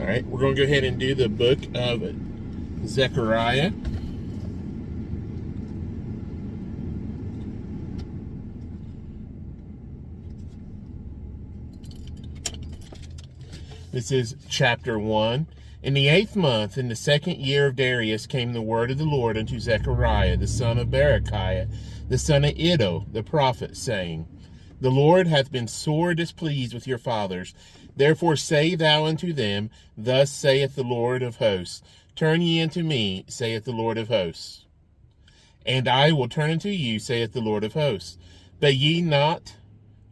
All right, we're going to go ahead and do the book of Zechariah. This is chapter 1. In the 8th month, in the 2nd year of Darius, came the word of the Lord unto Zechariah, the son of Berechiah, the son of Iddo, the prophet, saying, The Lord hath been sore displeased with your fathers. Therefore say thou unto them, Thus saith the Lord of hosts, Turn ye unto me, saith the Lord of hosts. And I will turn unto you, saith the Lord of hosts. But ye not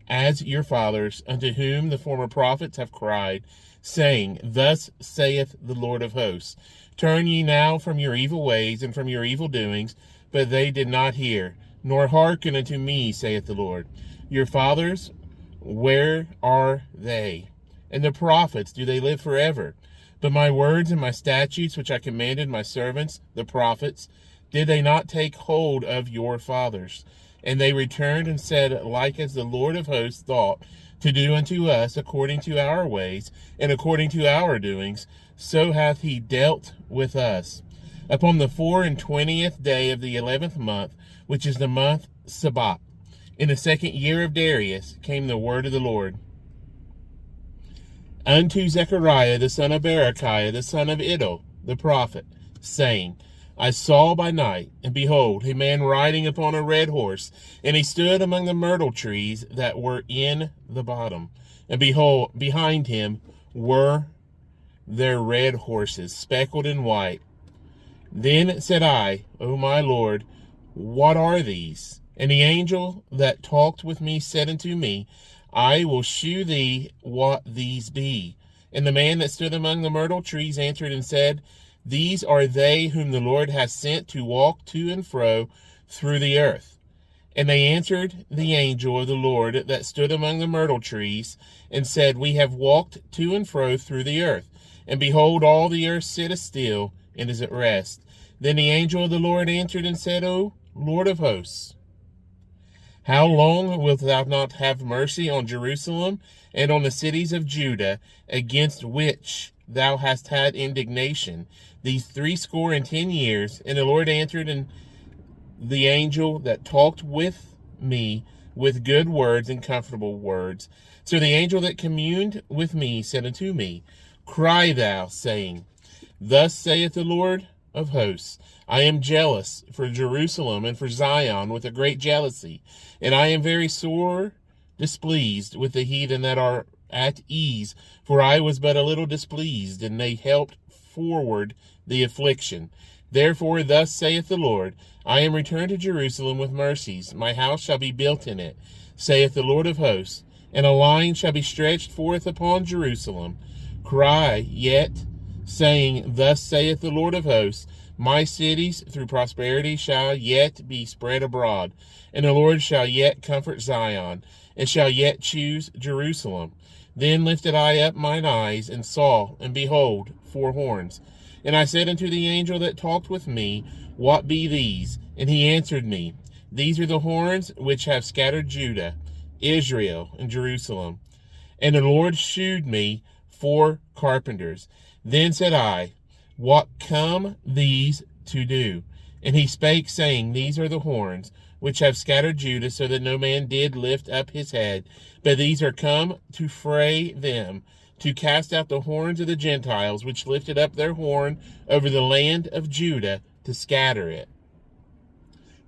as your fathers, unto whom the former prophets have cried, saying, Thus saith the Lord of hosts, Turn ye now from your evil ways and from your evil doings. But they did not hear, nor hearken unto me, saith the Lord. Your fathers, where are they? And the prophets, do they live forever? But my words and my statutes, which I commanded my servants, the prophets, did they not take hold of your fathers? And they returned and said, Like as the Lord of hosts thought to do unto us according to our ways and according to our doings, so hath he dealt with us. Upon the 24th day of the 11th month, which is the month Sabbath, in the 2nd year of Darius, came the word of the Lord unto Zechariah, the son of Berechiah, the son of Iddo, the prophet, saying, I saw by night, and behold, a man riding upon a red horse, and he stood among the myrtle trees that were in the bottom. And behold, behind him were their red horses, speckled and white. Then said I, O my Lord, what are these? And the angel that talked with me said unto me, I will shew thee what these be. And the man that stood among the myrtle trees answered and said, These are they whom the Lord hath sent to walk to and fro through the earth. And they answered the angel of the Lord that stood among the myrtle trees, and said, We have walked to and fro through the earth, and behold, all the earth sitteth still, and is at rest. Then the angel of the Lord answered and said, O Lord of hosts, how long wilt thou not have mercy on Jerusalem and on the cities of Judah, against which thou hast had indignation these 70 years? And the Lord answered and the angel that talked with me with good words and comfortable words. So the angel that communed with me said unto me, Cry thou, saying, Thus saith the Lord of hosts, I am jealous for Jerusalem and for Zion with a great jealousy, and I am very sore displeased with the heathen that are at ease, for I was but a little displeased, and they helped forward the affliction. Therefore thus saith the Lord, I am returned to Jerusalem with mercies, my house shall be built in it, saith the Lord of hosts, and a line shall be stretched forth upon Jerusalem. Cry yet, saying, Thus saith the Lord of hosts, my cities through prosperity shall yet be spread abroad, and the Lord shall yet comfort Zion, and shall yet choose Jerusalem. Then lifted I up mine eyes, and saw, and behold, 4 horns. And I said unto the angel that talked with me, What be these? And he answered me, These are the horns which have scattered Judah, Israel, and Jerusalem. And the Lord shewed me 4 carpenters. Then said I, What come these to do? And he spake, saying, These are the horns which have scattered Judah, so that no man did lift up his head. But these are come to fray them, to cast out the horns of the Gentiles, which lifted up their horn over the land of Judah, to scatter it.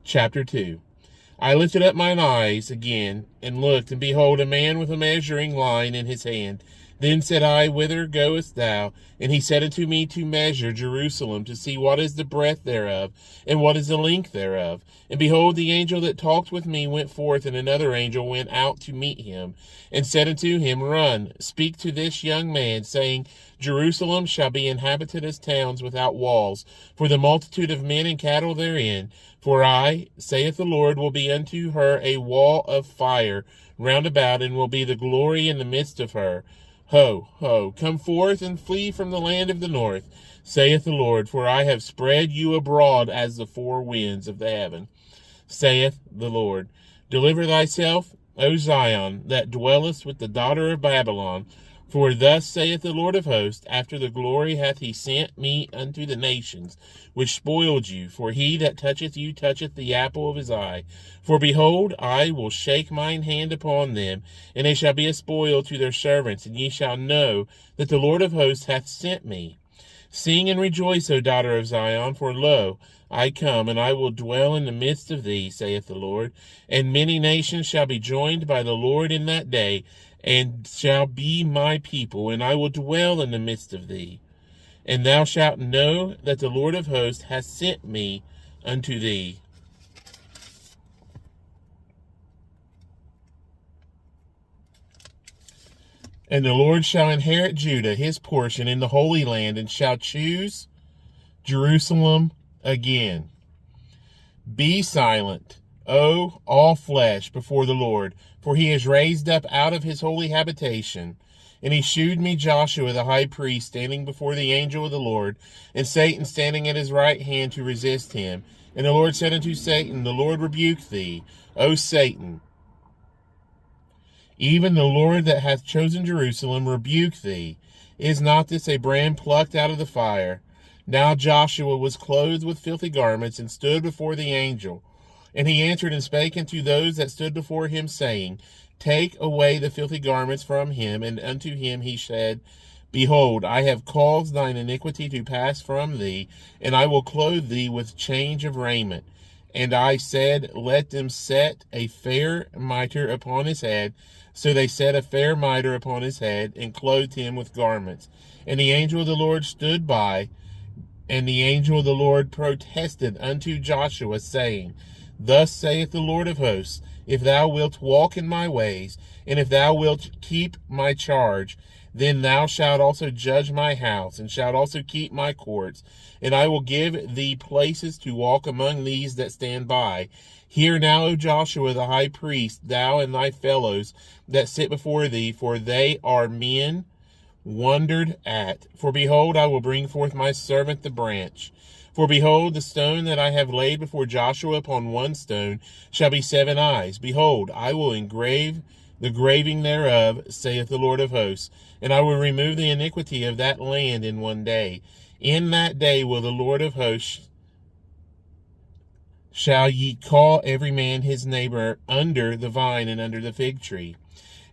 Chapter 2. I lifted up mine eyes again, and looked, and behold, a man with a measuring line in his hand. Then said I, Whither goest thou? And he said unto me, To measure Jerusalem, to see what is the breadth thereof, and what is the length thereof. And behold, the angel that talked with me went forth, and another angel went out to meet him, and said unto him, Run, speak to this young man, saying, Jerusalem shall be inhabited as towns without walls, for the multitude of men and cattle therein. For I, saith the Lord, will be unto her a wall of fire round about, and will be the glory in the midst of her. Ho, ho, come forth and flee from the land of the north, saith the Lord, for I have spread you abroad as the 4 winds of the heaven, saith the Lord. Deliver thyself, O Zion, that dwellest with the daughter of Babylon, For thus saith the Lord of hosts, after the glory hath he sent me unto the nations, which spoiled you. For he that toucheth you toucheth the apple of his eye. For behold, I will shake mine hand upon them, and they shall be a spoil to their servants, and ye shall know that the Lord of hosts hath sent me. Sing and rejoice, O daughter of Zion, for lo, I come, and I will dwell in the midst of thee, saith the Lord. And many nations shall be joined by the Lord in that day, and shall be my people, and I will dwell in the midst of thee. And thou shalt know that the Lord of hosts hath sent me unto thee. And the Lord shall inherit Judah, his portion, in the Holy Land, and shall choose Jerusalem again. Be silent, O all flesh, before the Lord, for he is raised up out of his holy habitation. And he shewed me Joshua the high priest standing before the angel of the Lord, and Satan standing at his right hand to resist him. And the Lord said unto Satan, The Lord rebuke thee, O Satan. Even the Lord that hath chosen Jerusalem rebuke thee. Is not this a brand plucked out of the fire? Now Joshua was clothed with filthy garments, and stood before the angel. And he answered and spake unto those that stood before him, saying, Take away the filthy garments from him. And unto him he said, Behold, I have caused thine iniquity to pass from thee, and I will clothe thee with change of raiment. And I said, Let them set a fair mitre upon his head. So they set a fair mitre upon his head, and clothed him with garments. And the angel of the Lord stood by, and the angel of the Lord protested unto Joshua, saying, Thus saith the Lord of hosts, If thou wilt walk in my ways, and if thou wilt keep my charge, then thou shalt also judge my house, and shalt also keep my courts, and I will give thee places to walk among these that stand by. Hear now, O Joshua the high priest, thou and thy fellows that sit before thee, for they are men wondered at. For behold, I will bring forth my servant the branch. For behold, the stone that I have laid before Joshua upon one stone shall be 7 eyes. Behold, I will engrave the graving thereof, saith the Lord of hosts, and I will remove the iniquity of that land in one day. In that day will the Lord of hosts shall ye call every man his neighbor under the vine and under the fig tree.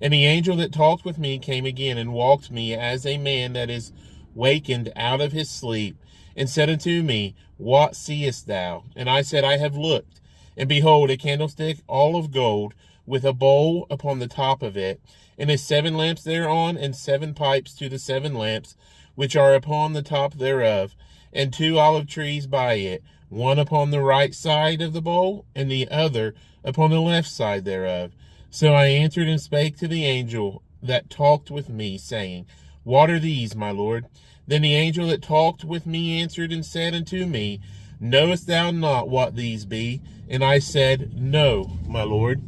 And the angel that talked with me came again, and walked me as a man that is wakened out of his sleep, and said unto me, What seest thou? And I said, I have looked, and behold, a candlestick all of gold, with a bowl upon the top of it, and his 7 lamps thereon, and 7 pipes to the 7 lamps which are upon the top thereof, and 2 olive trees by it, one upon the right side of the bowl, and the other upon the left side thereof. So I answered and spake to the angel that talked with me, saying, What are these, my Lord? Then the angel that talked with me answered and said unto me, Knowest thou not what these be? And I said, No, my Lord.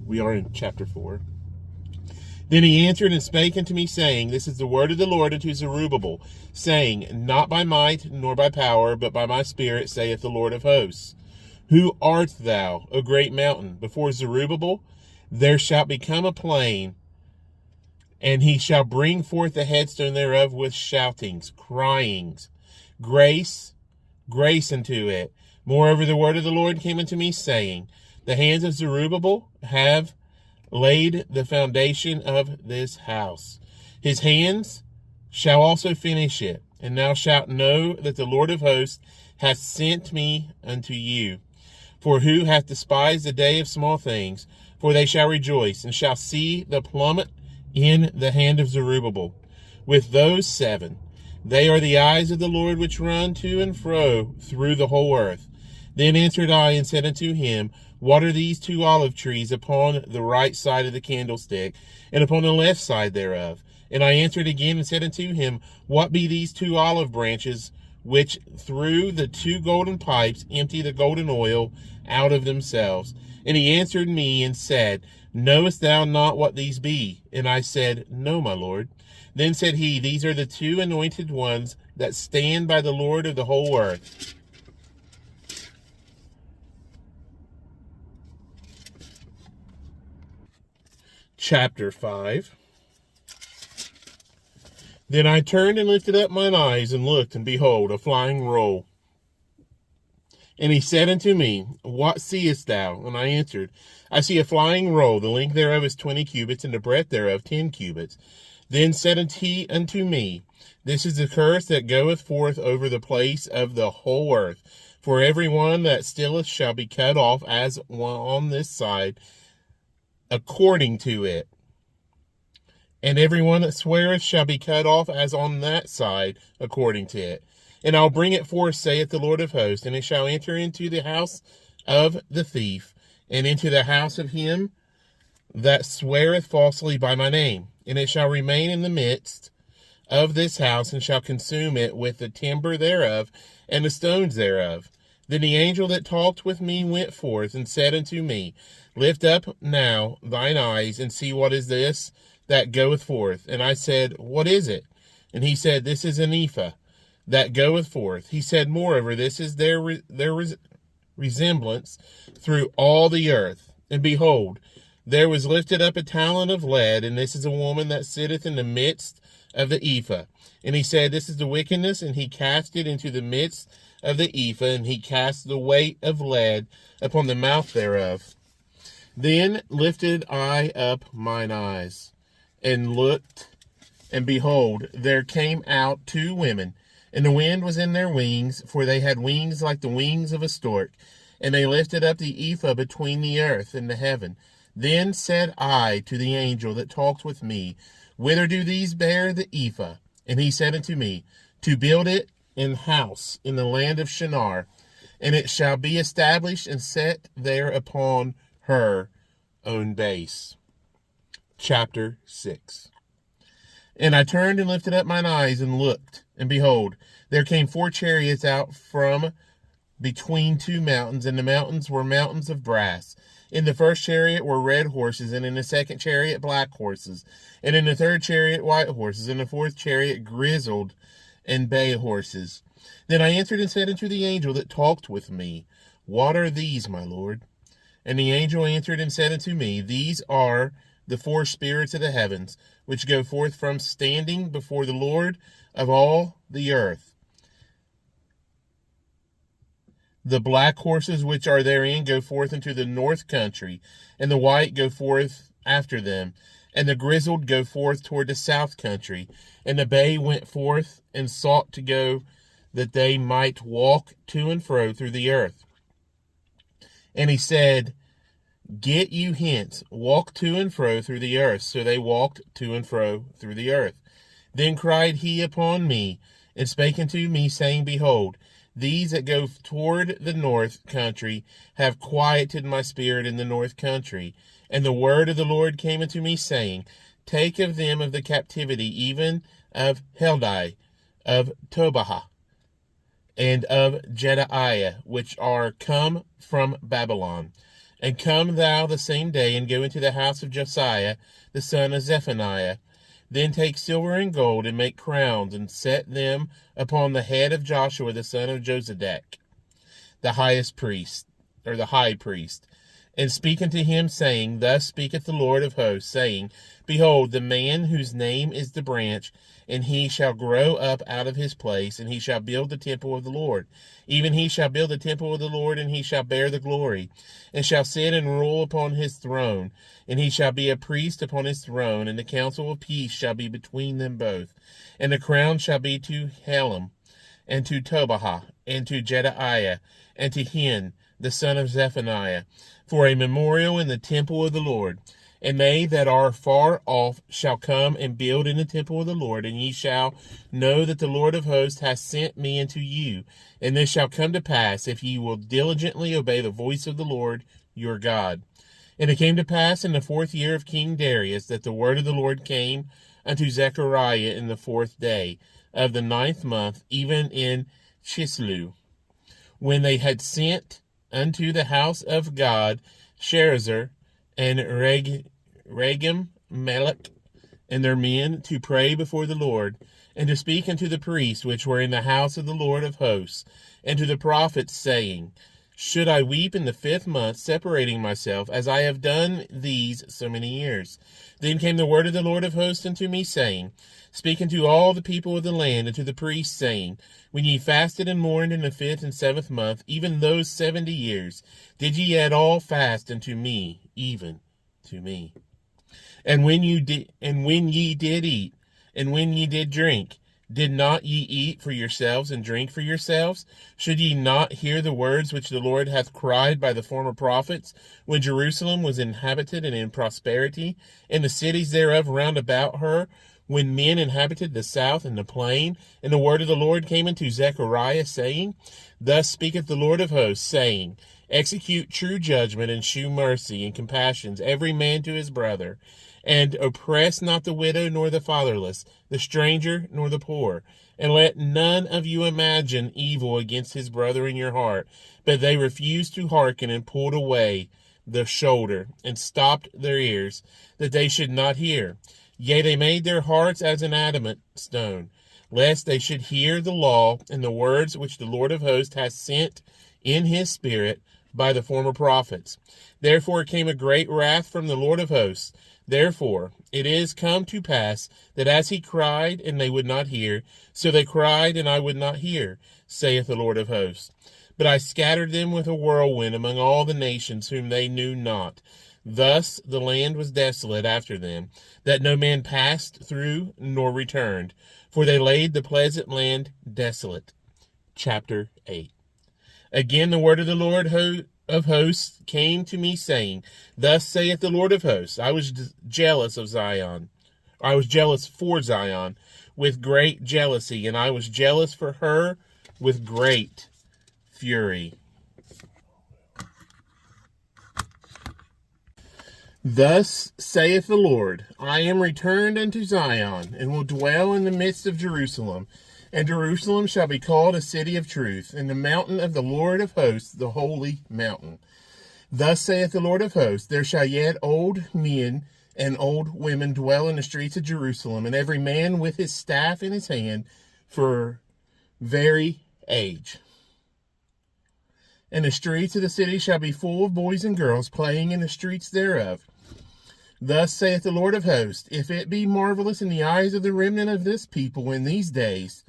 We are in chapter 4. Then he answered and spake unto me, saying, This is the word of the Lord unto Zerubbabel, saying, Not by might nor by power, but by my spirit, saith the Lord of hosts. Who art thou, O great mountain? Before Zerubbabel there shall become a plain, and he shall bring forth the headstone thereof with shoutings, cryings, grace, grace unto it. Moreover, the word of the Lord came unto me, saying, The hands of Zerubbabel have laid the foundation of this house. His hands shall also finish it. And thou shalt know that the Lord of hosts hath sent me unto you. For who hath despised the day of small things? For they shall rejoice, and shall see the plummet in the hand of Zerubbabel. With those 7, they are the eyes of the Lord which run to and fro through the whole earth. Then answered I and said unto him, What are these 2 olive trees upon the right side of the candlestick, and upon the left side thereof? And I answered again and said unto him, What be these 2 olive branches, which through the 2 golden pipes empty the golden oil out of themselves? And he answered me and said, Knowest thou not what these be? And I said, No, my Lord. Then said he, These are the 2 anointed ones that stand by the Lord of the whole earth. Chapter 5. Then I turned and lifted up mine eyes, and looked, and behold, a flying roll. And he said unto me, What seest thou? And I answered, I see a flying roll, the length thereof is 20 cubits, and the breadth thereof 10 cubits. Then said he unto me, This is the curse that goeth forth over the place of the whole earth. For every one that stilleth shall be cut off as one on this side, according to it. And every one that sweareth shall be cut off as on that side, according to it. And I'll bring it forth, saith the Lord of hosts, and it shall enter into the house of the thief, and into the house of him that sweareth falsely by my name. And it shall remain in the midst of this house, and shall consume it with the timber thereof, and the stones thereof. Then the angel that talked with me went forth, and said unto me, Lift up now thine eyes, and see what is this that goeth forth. And I said, What is it? And he said, This is an ephah that goeth forth. He said, Moreover, this is their resemblance through all the earth. And behold, there was lifted up a talent of lead, and this is a woman that sitteth in the midst of the ephah. And he said, This is the wickedness, and he cast it into the midst of the ephah, and he cast the weight of lead upon the mouth thereof. Then lifted I up mine eyes, and looked, and behold, there came out 2 women, and the wind was in their wings, for they had wings like the wings of a stork, and they lifted up the ephah between the earth and the heaven. Then said I to the angel that talked with me, Whither do these bear the ephah? And he said unto me, To build it an house in the land of Shinar, and it shall be established and set there upon her own base. Chapter 6. And I turned and lifted up mine eyes, and looked, and behold, there came 4 chariots out from between 2 mountains, and the mountains were mountains of brass. In the first chariot were red horses, and in the second chariot black horses, and in the third chariot white horses, and the fourth chariot grizzled and bay horses. Then I answered and said unto the angel that talked with me, What are these, my Lord? And the angel answered and said unto me, These are the 4 spirits of the heavens, which go forth from standing before the Lord of all the earth. The black horses which are therein go forth into the north country, and the white go forth after them, and the grizzled go forth toward the south country. And the bay went forth and sought to go, that they might walk to and fro through the earth. And he said, Get you hence, walk to and fro through the earth. So they walked to and fro through the earth. Then cried he upon me, and spake unto me, saying, Behold, these that go toward the north country have quieted my spirit in the north country. And the word of the Lord came unto me, saying, Take of them of the captivity, even of Heldai, of Tobiah, and of Jedaiah, which are come from Babylon. And come thou the same day, and go into the house of Josiah, the son of Zephaniah. Then take silver and gold, and make crowns, and set them upon the head of Joshua the son of Josedek, the highest priest, or the high priest. And speak unto him, saying, Thus speaketh the Lord of hosts, saying, Behold, the man whose name is the branch, and he shall grow up out of his place, and he shall build the temple of the Lord. Even he shall build the temple of the Lord, and he shall bear the glory, and shall sit and rule upon his throne. And he shall be a priest upon his throne, and the council of peace shall be between them both. And the crown shall be to Helem, and to Tobiah, and to Jedaiah, and to Hen, the son of Zephaniah, for a memorial in the temple of the Lord. And they that are far off shall come and build in the temple of the Lord, and ye shall know that the Lord of hosts hath sent me unto you. And this shall come to pass, if ye will diligently obey the voice of the Lord your God. And it came to pass in the 4th year of King Darius, that the word of the Lord came unto Zechariah in the 4th day of the 9th month, even in Chislu, when they had sent unto the house of God Sherezer and Regem Melech and their men to pray before the Lord, and to speak unto the priests which were in the house of the Lord of hosts, and to the prophets, saying, Should I weep in the 5th month, separating myself, as I have done these so many years? Then came the word of the Lord of hosts unto me, saying, Speak unto all the people of the land, and to the priests, saying, When ye fasted and mourned in the 5th and 7th month, even those 70 years, did ye at all fast unto me, even to me? And when ye did eat, and when ye did drink, did not ye eat for yourselves and drink for yourselves? Should ye not hear the words which the Lord hath cried by the former prophets, when Jerusalem was inhabited and in prosperity, and the cities thereof round about her, when men inhabited the south and the plain? And the word of the Lord came unto Zechariah, saying, Thus speaketh the Lord of hosts, saying, Execute true judgment, and shew mercy and compassions every man to his brother, and oppress not the widow nor the fatherless, the stranger nor the poor. And let none of you imagine evil against his brother in your heart. But they refused to hearken, and pulled away the shoulder, and stopped their ears, that they should not hear. Yea, they made their hearts as an adamant stone, lest they should hear the law and the words which the Lord of hosts hath sent in his spirit by the former prophets. Therefore came a great wrath from the Lord of hosts. Therefore it is come to pass that as he cried, and they would not hear, so they cried, and I would not hear, saith the Lord of hosts. But I scattered them with a whirlwind among all the nations whom they knew not. Thus the land was desolate after them, that no man passed through nor returned, for they laid the pleasant land desolate. Chapter 8. Again the word of the Lord of hosts came to me, saying, Thus saith the Lord of hosts, I was jealous of Zion. I was jealous for Zion with great jealousy, and I was jealous for her with great fury. Thus saith the Lord, I am returned unto Zion, and will dwell in the midst of Jerusalem. And Jerusalem shall be called a city of truth, and the mountain of the Lord of hosts, the holy mountain. Thus saith the Lord of hosts, there shall yet old men and old women dwell in the streets of Jerusalem, and every man with his staff in his hand for very age. And the streets of the city shall be full of boys and girls playing in the streets thereof. Thus saith the Lord of hosts, if it be marvelous in the eyes of the remnant of this people in these days,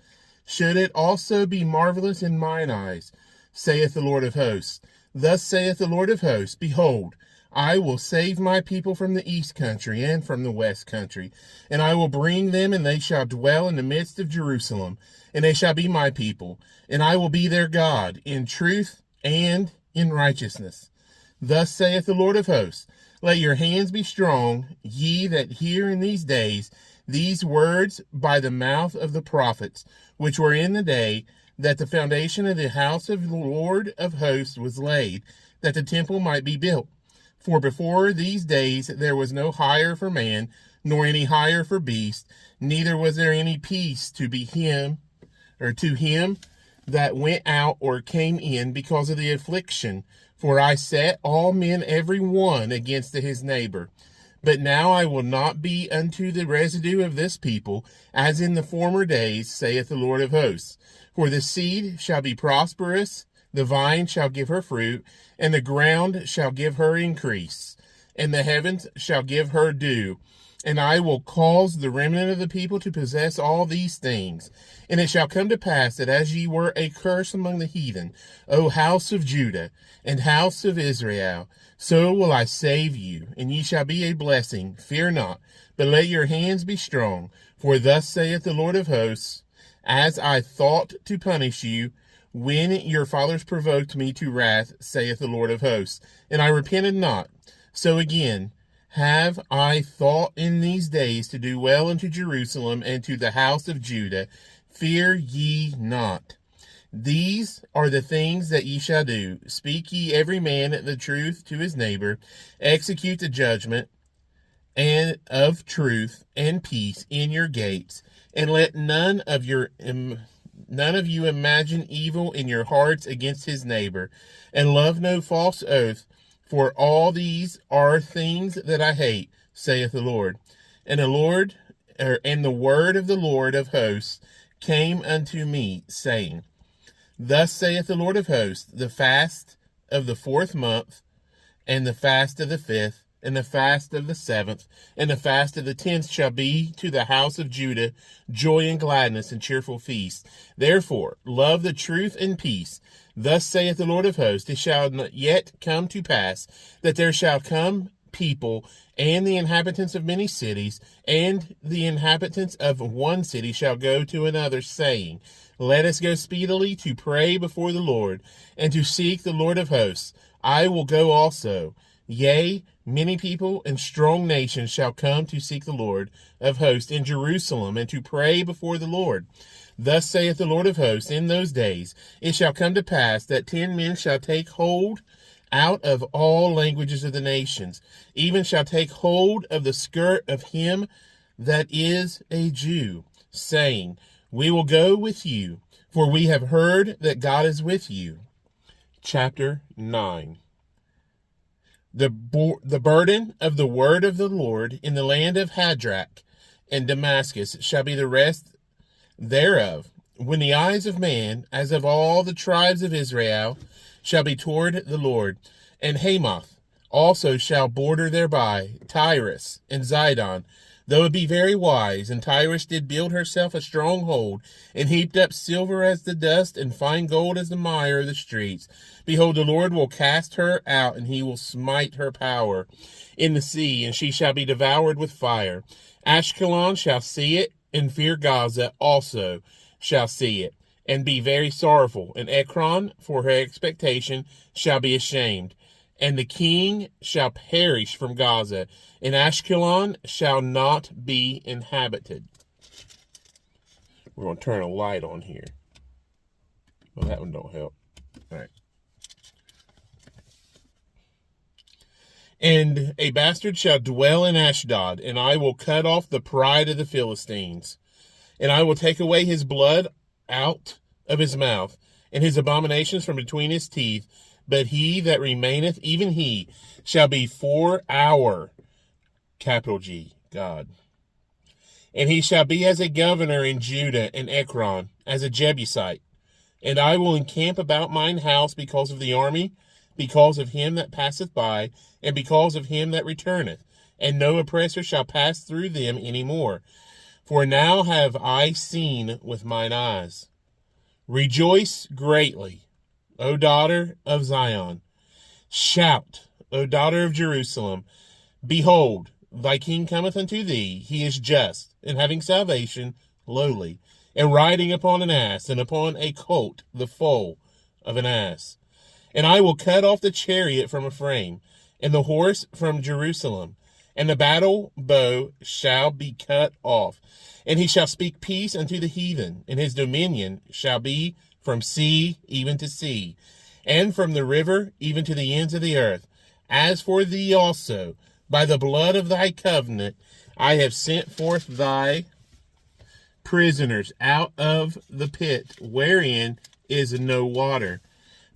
should it also be marvelous in mine eyes, saith the Lord of hosts. Thus saith the Lord of hosts, Behold, I will save my people from the east country and from the west country, and I will bring them, and they shall dwell in the midst of Jerusalem, and they shall be my people, and I will be their God, in truth and in righteousness. Thus saith the Lord of hosts, Let your hands be strong, ye that hear in these days these words by the mouth of the prophets, which were in the day that the foundation of the house of the Lord of hosts was laid, that the temple might be built. For before these days there was no hire for man, nor any hire for beast, neither was there any peace to him that went out or came in, because of the affliction. For I set all men every one against his neighbor. But now I will not be unto the residue of this people, as in the former days, saith the Lord of hosts. For the seed shall be prosperous, the vine shall give her fruit, and the ground shall give her increase, and the heavens shall give her dew. And I will cause the remnant of the people to possess all these things. And it shall come to pass that as ye were a curse among the heathen, O house of Judah and house of Israel, so will I save you, and ye shall be a blessing. Fear not, but let your hands be strong. For thus saith the Lord of hosts, as I thought to punish you, when your fathers provoked me to wrath, saith the Lord of hosts, and I repented not. So again have I thought in these days to do well unto Jerusalem and to the house of Judah. Fear ye not. These are the things that ye shall do. Speak ye every man the truth to his neighbor. Execute the judgment and of truth and peace in your gates. And let none of you imagine evil in your hearts against his neighbor. And love no false oath. For all these are things that I hate, saith the Lord. And the word of the Lord of hosts came unto me, saying, Thus saith the Lord of hosts, the fast of the 4th month, and the fast of the 5th, and the fast of the 7th, and the fast of the 10th shall be to the house of Judah joy and gladness and cheerful feast. Therefore, love the truth and peace. Thus saith the Lord of hosts, it shall not yet come to pass that there shall come people and the inhabitants of many cities, and the inhabitants of one city shall go to another, saying, let us go speedily to pray before the Lord, and to seek the Lord of hosts. I will go also. Yea, many people and strong nations shall come to seek the Lord of hosts in Jerusalem, and to pray before the Lord. Thus saith the Lord of hosts, in those days it shall come to pass that 10 men shall take hold out of all languages of the nations, even shall take hold of the skirt of him that is a Jew, saying, we will go with you, for we have heard that God is with you. Chapter 9. The burden of the word of the Lord in the land of Hadrach and Damascus shall be the rest thereof, when the eyes of man, as of all the tribes of Israel, shall be toward the Lord. And Hamath also shall border thereby, Tyrus and Zidon, though it be very wise. And Tyrus did build herself a stronghold, and heaped up silver as the dust, and fine gold as the mire of the streets. Behold, the Lord will cast her out, and he will smite her power in the sea, and she shall be devoured with fire. Ashkelon shall see it, and fear. Gaza also shall see it, and be very sorrowful. And Ekron, for her expectation, shall be ashamed. And the king shall perish from Gaza, and Ashkelon shall not be inhabited. We're going to turn a light on here. Well, that one don't help. All right. And a bastard shall dwell in Ashdod, and I will cut off the pride of the Philistines. And I will take away his blood out of his mouth, and his abominations from between his teeth. But he that remaineth, even he, shall be for our, capital G, God. And he shall be as a governor in Judah and Ekron, as a Jebusite. And I will encamp about mine house because of the army, because of him that passeth by, and because of him that returneth. And no oppressor shall pass through them any more. For now have I seen with mine eyes. Rejoice greatly, O daughter of Zion. Shout, O daughter of Jerusalem. Behold, thy king cometh unto thee. He is just, and having salvation, lowly, and riding upon an ass, and upon a colt, the foal of an ass. And I will cut off the chariot from Ephraim, and the horse from Jerusalem, and the battle bow shall be cut off. And he shall speak peace unto the heathen, and his dominion shall be from sea even to sea, and from the river even to the ends of the earth. As for thee also, by the blood of thy covenant, I have sent forth thy prisoners out of the pit, wherein is no water.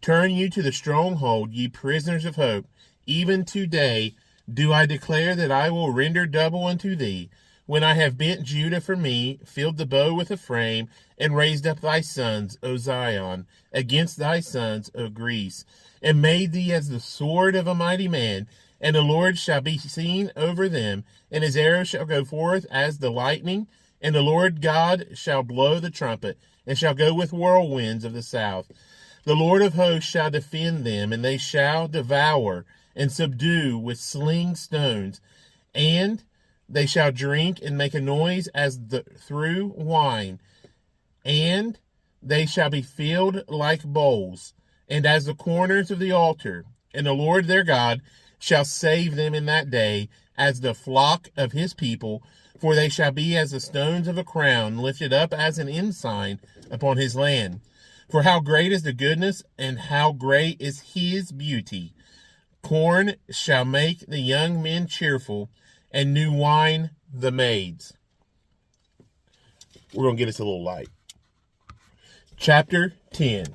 Turn you to the stronghold, ye prisoners of hope. Even today do I declare that I will render double unto thee. When I have bent Judah for me, filled the bow with a frame, and raised up thy sons, O Zion, against thy sons, O Greece, and made thee as the sword of a mighty man, and the Lord shall be seen over them, and his arrow shall go forth as the lightning, and the Lord God shall blow the trumpet, and shall go with whirlwinds of the south. The Lord of hosts shall defend them, and they shall devour and subdue with sling stones, and they shall drink and make a noise as through wine, and they shall be filled like bowls, and as the corners of the altar. And the Lord their God shall save them in that day as the flock of his people, for they shall be as the stones of a crown, lifted up as an ensign upon his land. For how great is the goodness, and how great is his beauty! Corn shall make the young men cheerful, and new wine the maids. We're going to get us a little light. Chapter 10.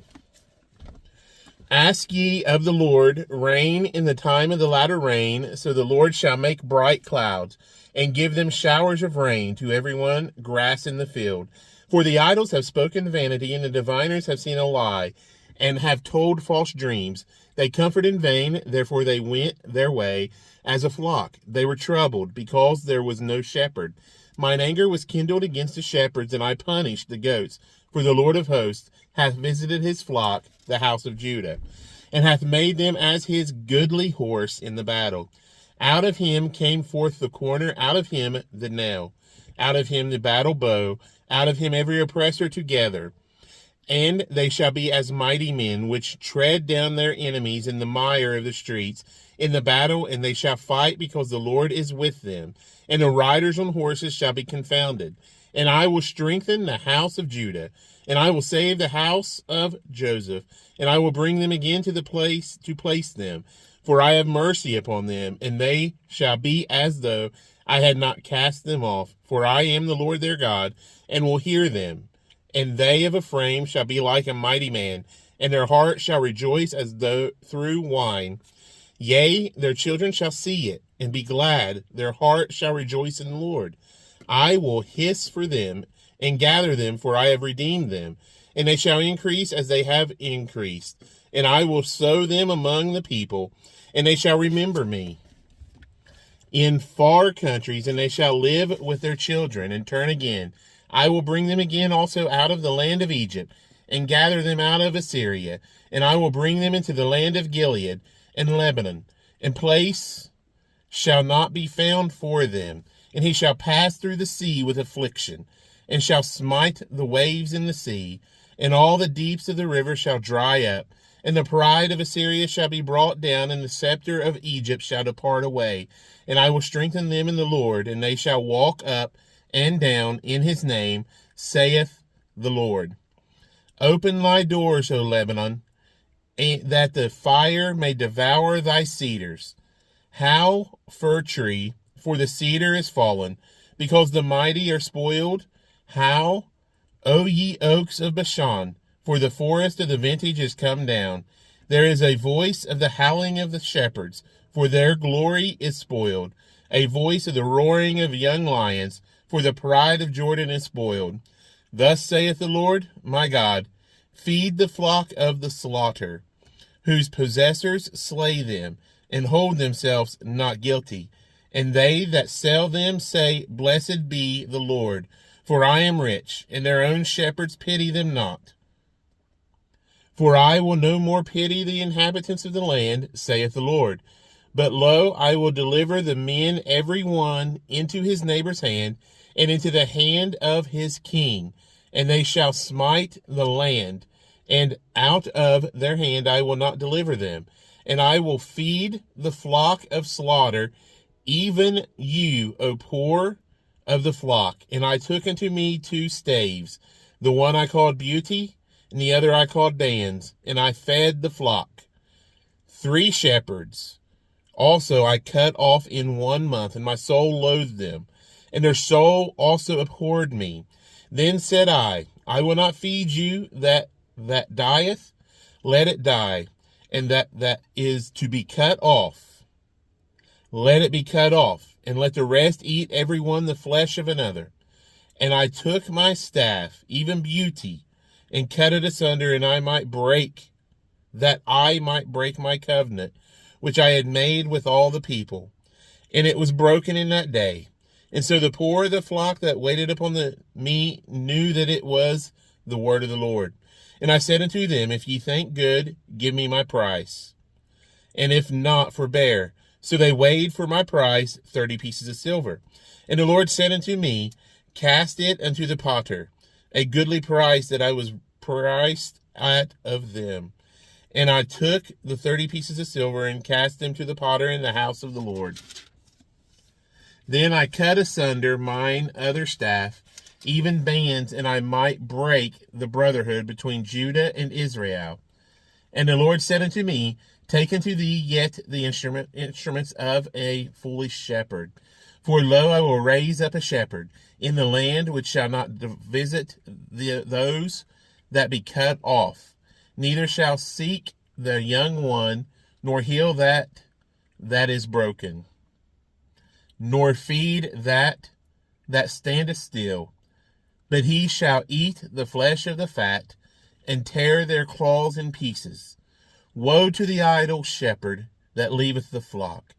Ask ye of the Lord rain in the time of the latter rain, so the Lord shall make bright clouds, and give them showers of rain, to everyone grass in the field. For the idols have spoken vanity, and the diviners have seen a lie. and have told false dreams. They comfort in vain, therefore they went their way as a flock. They were troubled, because there was no shepherd. Mine anger was kindled against the shepherds, and I punished the goats. For the Lord of hosts hath visited his flock, the house of Judah, and hath made them as his goodly horse in the battle. Out of him came forth the corner, out of him the nail, out of him the battle bow, out of him every oppressor together. And they shall be as mighty men, which tread down their enemies in the mire of the streets, in the battle, and they shall fight, because the Lord is with them. And the riders on horses shall be confounded. And I will strengthen the house of Judah, and I will save the house of Joseph, and I will bring them again to the place to place them. For I have mercy upon them, and they shall be as though I had not cast them off. For I am the Lord their God, and will hear them. And they of a frame shall be like a mighty man, and their heart shall rejoice as though through wine. Yea, their children shall see it, and be glad. Their heart shall rejoice in the Lord. I will hiss for them, and gather them, for I have redeemed them. And they shall increase as they have increased. And I will sow them among the people, and they shall remember me in far countries, and they shall live with their children, and turn again. I will bring them again also out of the land of Egypt, and gather them out of Assyria, and I will bring them into the land of Gilead and Lebanon, and place shall not be found for them. And he shall pass through the sea with affliction, and shall smite the waves in the sea, and all the deeps of the river shall dry up. And the pride of Assyria shall be brought down, and the scepter of Egypt shall depart away. And I will strengthen them in the Lord, and they shall walk up and down in his name, saith the Lord. Open thy doors, O Lebanon, that the fire may devour thy cedars. How, fir tree, for the cedar is fallen, because the mighty are spoiled. How, O ye oaks of Bashan, for the forest of the vintage is come down. There is a voice of the howling of the shepherds, for their glory is spoiled. A voice of the roaring of young lions, for the pride of Jordan is spoiled. Thus saith the Lord, my God, feed the flock of the slaughter, whose possessors slay them, and hold themselves not guilty. And they that sell them say, Blessed be the Lord, for I am rich, and their own shepherds pity them not. For I will no more pity the inhabitants of the land, saith the Lord. But lo, I will deliver the men every one into his neighbor's hand, and into the hand of his king, and they shall smite the land, and out of their hand I will not deliver them. And I will feed the flock of slaughter, even you, O poor of the flock. And I took unto me 2 staves, the one I called Beauty, and the other I called Bands, and I fed the flock. 3 shepherds also I cut off in 1 month, and my soul loathed them, and their soul also abhorred me. Then said I will not feed you that dieth, let it die, and that is to be cut off, let it be cut off, and let the rest eat every one the flesh of another. And I took my staff, even Beauty, and cut it asunder, and I might break my covenant, which I had made with all the people. And it was broken in that day. And so the poor of the flock that waited upon me knew that it was the word of the Lord. And I said unto them, If ye think good, give me my price. And if not, forbear. So they weighed for my price 30 pieces of silver. And the Lord said unto me, Cast it unto the potter, a goodly price that I was priced at of them. And I took the 30 pieces of silver, and cast them to the potter in the house of the Lord. Then I cut asunder mine other staff, even Bands, and I might break the brotherhood between Judah and Israel. And the Lord said unto me, Take unto thee yet the instruments of a foolish shepherd. For lo, I will raise up a shepherd in the land, which shall not visit those that be cut off, neither shall seek the young one, nor heal that is broken, nor feed that standeth still. But he shall eat the flesh of the fat, and tear their claws in pieces. Woe to the idle shepherd that leaveth the flock.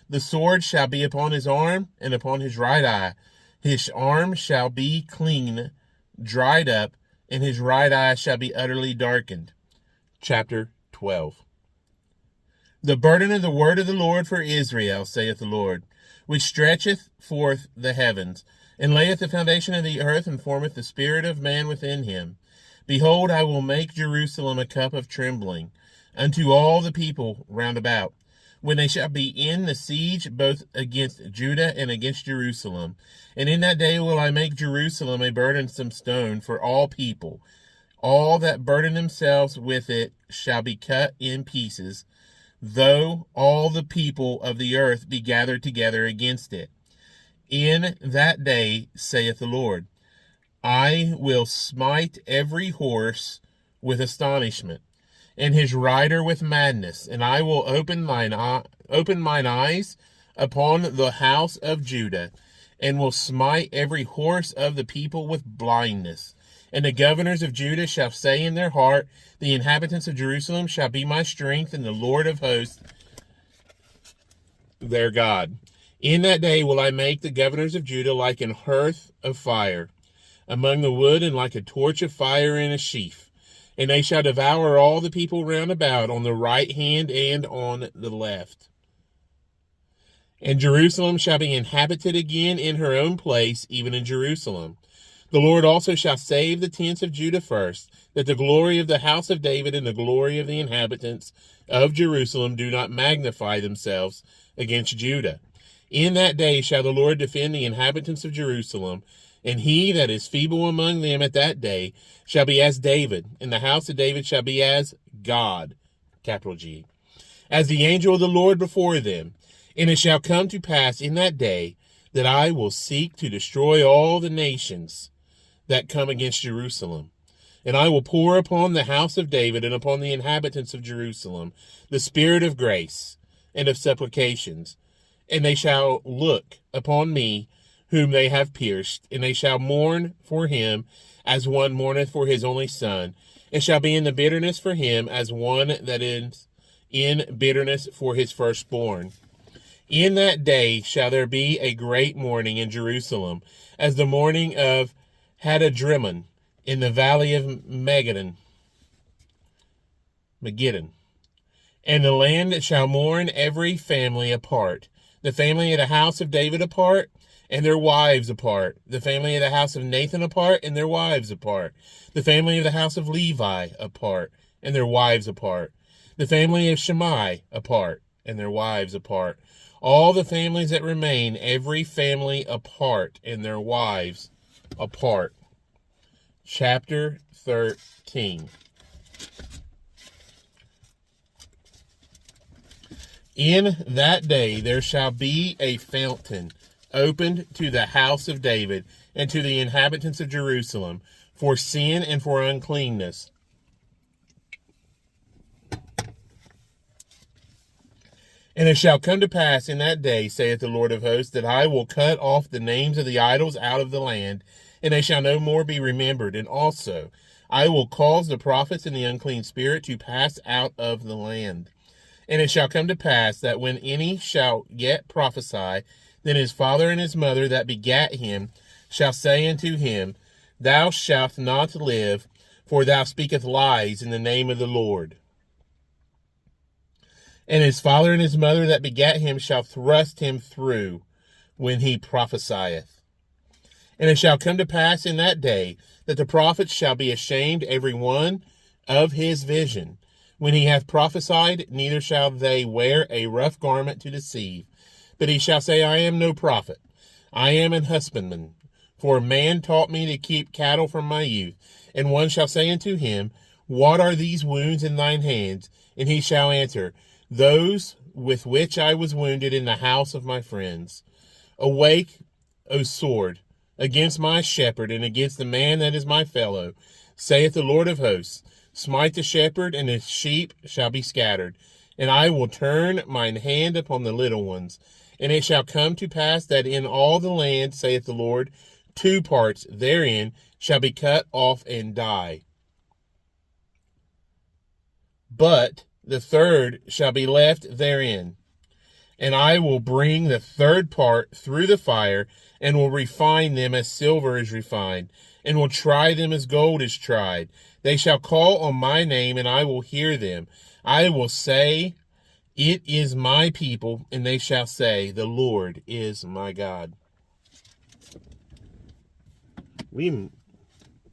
The sword shall be upon his arm and upon his right eye. His arm shall be clean, dried up, and his right eye shall be utterly darkened. Chapter 12. The burden of the word of the Lord for Israel, saith the Lord, which stretcheth forth the heavens, and layeth the foundation of the earth, and formeth the spirit of man within him. Behold, I will make Jerusalem a cup of trembling unto all the people round about, when they shall be in the siege both against Judah and against Jerusalem. And in that day will I make Jerusalem a burdensome stone for all people. All that burden themselves with it shall be cut in pieces, though all the people of the earth be gathered together against it. In that day, saith the Lord, I will smite every horse with astonishment, and his rider with madness, and I will open mine eyes upon the house of Judah, and will smite every horse of the people with blindness. And the governors of Judah shall say in their heart, the inhabitants of Jerusalem shall be my strength, and the Lord of hosts their God. In that day will I make the governors of Judah like an hearth of fire among the wood, and like a torch of fire in a sheaf. And they shall devour all the people round about on the right hand and on the left. And Jerusalem shall be inhabited again in her own place, even in Jerusalem. The Lord also shall save the tents of Judah first, that the glory of the house of David and the glory of the inhabitants of Jerusalem do not magnify themselves against Judah. In that day shall the Lord defend the inhabitants of Jerusalem, and he that is feeble among them at that day shall be as David, and the house of David shall be as God, capital G, as the angel of the Lord before them. And it shall come to pass in that day that I will seek to destroy all the nations that come against Jerusalem. And I will pour upon the house of David and upon the inhabitants of Jerusalem the spirit of grace and of supplications. And they shall look upon me whom they have pierced, and they shall mourn for him as one mourneth for his only son, and shall be in the bitterness for him as one that is in bitterness for his firstborn. In that day shall there be a great mourning in Jerusalem, as the mourning of Hadadrimmon in the valley of Megiddo. And the land shall mourn every family apart, the family of the house of David apart, and their wives apart, the family of the house of Nathan apart, and their wives apart, the family of the house of Levi apart, and their wives apart, the family of Shammai apart, and their wives apart, all the families that remain, every family apart, and their wives apart. Chapter 13. In that day there shall be a fountain opened to the house of David and to the inhabitants of Jerusalem for sin and for uncleanness. And it shall come to pass in that day, saith the Lord of hosts, that I will cut off the names of the idols out of the land, and they shall no more be remembered. And also I will cause the prophets and the unclean spirit to pass out of the land. And it shall come to pass that when any shall yet prophesy, then his father and his mother that begat him shall say unto him, Thou shalt not live, for thou speakest lies in the name of the Lord. And his father and his mother that begat him shall thrust him through when he prophesieth. And it shall come to pass in that day that the prophets shall be ashamed every one of his vision. When he hath prophesied, neither shall they wear a rough garment to deceive. But he shall say, I am no prophet. I am an husbandman. For a man taught me to keep cattle from my youth. And one shall say unto him, What are these wounds in thine hands? And he shall answer, Those with which I was wounded in the house of my friends. Awake, O sword, against my shepherd, and against the man that is my fellow, saith the Lord of hosts. Smite the shepherd, and his sheep shall be scattered. And I will turn mine hand upon the little ones. And it shall come to pass that in all the land, saith the Lord, 2 parts therein shall be cut off and die. but the third shall be left therein. And I will bring the third part through the fire, and will refine them as silver is refined, and will try them as gold is tried. They shall call on my name, and I will hear them. I will say, it is my people, and they shall say, the Lord is my God. We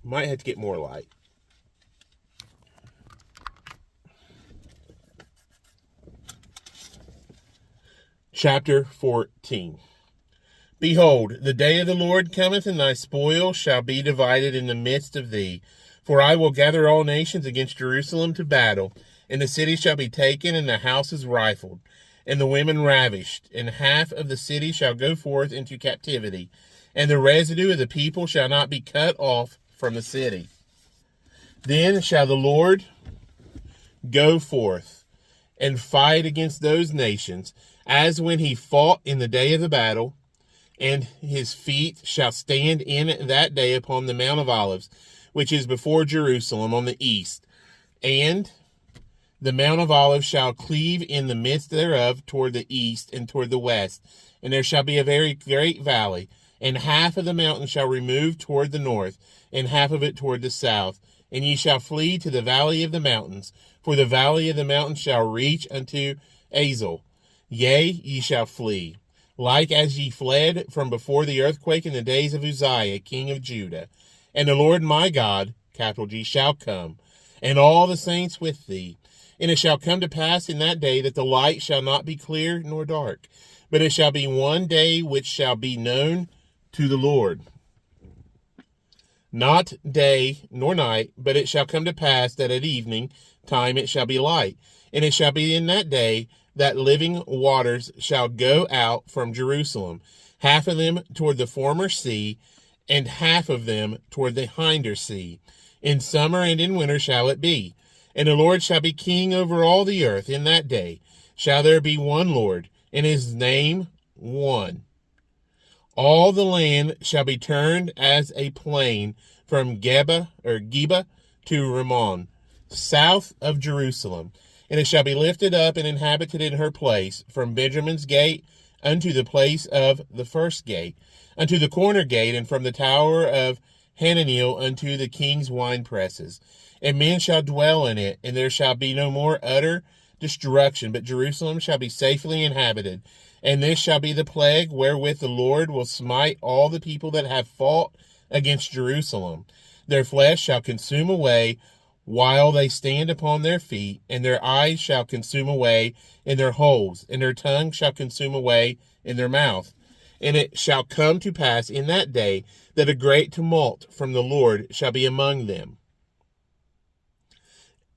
might have to get more light. Chapter 14. Behold, the day of the Lord cometh, and thy spoil shall be divided in the midst of thee. For I will gather all nations against Jerusalem to battle, and the city shall be taken, and the houses rifled, and the women ravished, and half of the city shall go forth into captivity, and the residue of the people shall not be cut off from the city. Then shall the Lord go forth and fight against those nations, as when he fought in the day of the battle, and his feet shall stand in that day upon the Mount of Olives, which is before Jerusalem on the east. And the Mount of Olives shall cleave in the midst thereof toward the east and toward the west. And there shall be a very great valley, and half of the mountain shall remove toward the north, and half of it toward the south. And ye shall flee to the valley of the mountains, for the valley of the mountains shall reach unto Azel. Yea, ye shall flee, like as ye fled from before the earthquake in the days of Uzziah, king of Judah. And the Lord my God, capital G, shall come, and all the saints with thee. And it shall come to pass in that day that the light shall not be clear nor dark, but it shall be one day which shall be known to the Lord. Not day nor night, but it shall come to pass that at evening time it shall be light. And it shall be in that day that living waters shall go out from Jerusalem, half of them toward the former sea, and half of them toward the hinder sea. In summer and in winter shall it be. And the Lord shall be king over all the earth. In that day shall there be one Lord, and his name one. All the land shall be turned as a plain from Geba to Rimmon, south of Jerusalem. And it shall be lifted up and inhabited in her place, from Benjamin's gate unto the place of the first gate, unto the corner gate, and from the tower of Hananiel unto the king's wine presses. And men shall dwell in it, and there shall be no more utter destruction, but Jerusalem shall be safely inhabited. And this shall be the plague wherewith the Lord will smite all the people that have fought against Jerusalem. Their flesh shall consume away while they stand upon their feet, and their eyes shall consume away in their holes, and their tongue shall consume away in their mouth. And it shall come to pass in that day that a great tumult from the Lord shall be among them.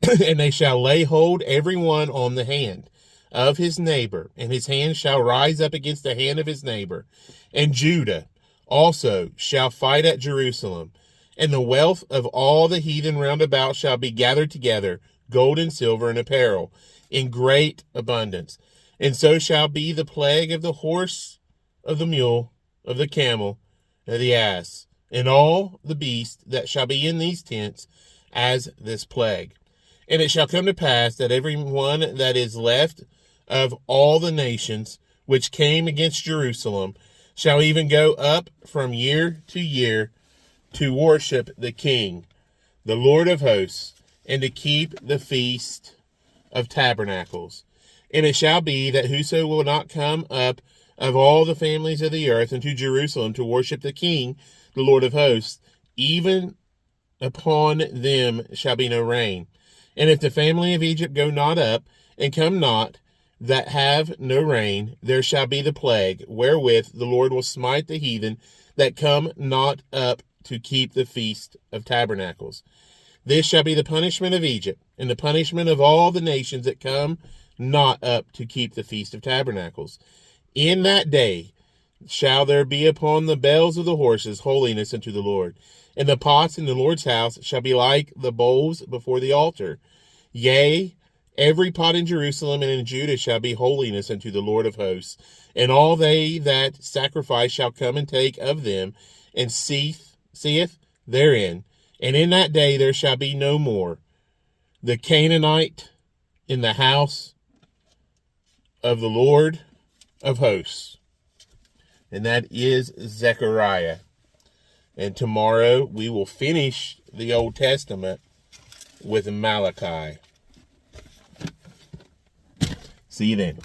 And they shall lay hold every one on the hand of his neighbor, and his hand shall rise up against the hand of his neighbor. And Judah also shall fight at Jerusalem. And the wealth of all the heathen round about shall be gathered together, gold and silver and apparel, in great abundance. And so shall be the plague of the horse, of the mule, of the camel, of the ass, and all the beasts that shall be in these tents, as this plague. And it shall come to pass that every one that is left of all the nations which came against Jerusalem shall even go up from year to year to worship the King, the Lord of hosts, and to keep the feast of tabernacles. And it shall be that whoso will not come up of all the families of the earth into Jerusalem to worship the King, the Lord of hosts, even upon them shall be no rain. And if the family of Egypt go not up, and come not, that have no rain, there shall be the plague, wherewith the Lord will smite the heathen that come not up to keep the feast of tabernacles. This shall be the punishment of Egypt, and the punishment of all the nations that come not up to keep the feast of tabernacles. In that day shall there be upon the bells of the horses holiness unto the Lord. And the pots in the Lord's house shall be like the bowls before the altar. Yea, every pot in Jerusalem and in Judah shall be holiness unto the Lord of hosts. And all they that sacrifice shall come and take of them, and seeth therein. And in that day there shall be no more the Canaanite, in the house of the Lord of hosts, and that is Zechariah. And tomorrow we will finish the Old Testament with Malachi. See you then.